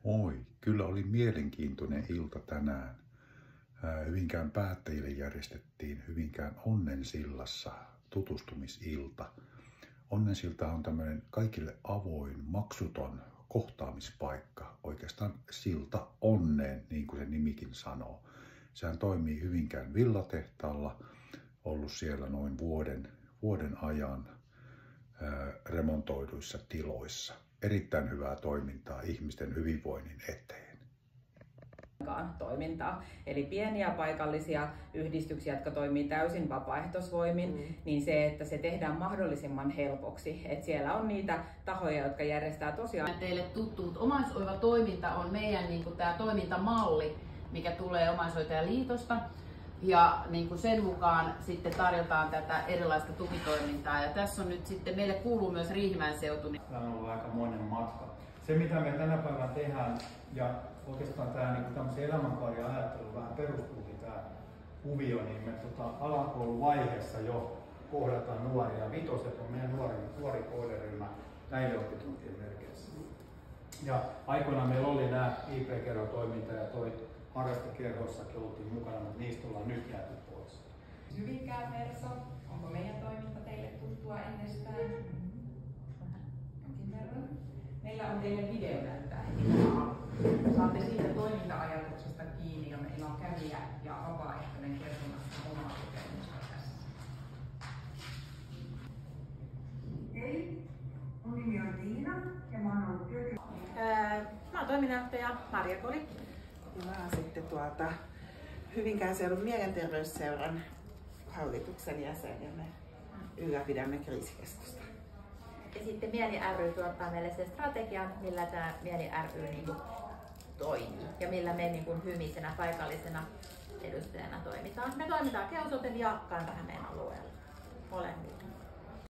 Oi, kyllä oli mielenkiintoinen ilta tänään. Hyvinkään päättäjille järjestettiin Hyvinkään Onnensillassa tutustumisilta. Onnensilta on tämmöinen kaikille avoin, maksuton kohtaamispaikka. Oikeastaan silta onneen, niin kuin se nimikin sanoo. Sehän toimii Hyvinkään villatehtaalla, ollut siellä noin vuoden ajan remontoiduissa tiloissa. Erittäin hyvää toimintaa ihmisten hyvinvoinnin eteen. Toimintaa. Eli pieniä paikallisia yhdistyksiä, jotka toimii täysin vapaaehtoisvoimin, niin se, että se tehdään mahdollisimman helpoksi. Että siellä on niitä tahoja, jotka järjestää tosiaan. Teille tuttuut omaishoivatoiminta on meidän tämä toimintamalli, mikä tulee Omaishoitajaliitosta. Ja sen mukaan sitten tarjotaan tätä erilaista tukitoimintaa. Ja tässä on nyt sitten, meille kuuluu myös Riihimäen seutu. Tämä on ollut aika monen matka. Se mitä me tänä päivänä tehdään, ja oikeastaan tämä tämmöisen elämänkaariajatteluun vähän perustuukin tämä kuvio, niin me alakouluvaiheessa jo kohdataan nuoria. Vitoset on meidän nuori kohderyhmä näiden oppituntien merkeissä. Ja aikoinaan meillä oli nämä IP-kerhotoiminta ja toi harrastekerhoissakin oltiin mukana, mutta niistä ollaan nyt jääty pois. Hyvinkään Verso, onko meidän toiminta teille tuttua ennestään? Jonkin verran. Meillä on teille video näyttää heti. Saatte siitä toiminta-ajatuksesta kiinni ja meillä on kävijä ja vapaaehtoinen kertomassa omaa kokemusta tässä. Hei, mun nimi on Tiina ja mä oon ollut Mä oon toiminnanjohtaja Marja Koli. Mä oon sitten Hyvinkään seudun mielenterveysseuran hallituksen jäsen ja me ylläpidämme kriisikeskusta. Ja sitten Mieli ry tuottaa meille sen strategian, millä tämä Mieli ry toimii ja millä me hymisenä paikallisena edustajana toimitaan. Me toimitaan Keusoten ja Kanta-Hämeen alueella molemmilla.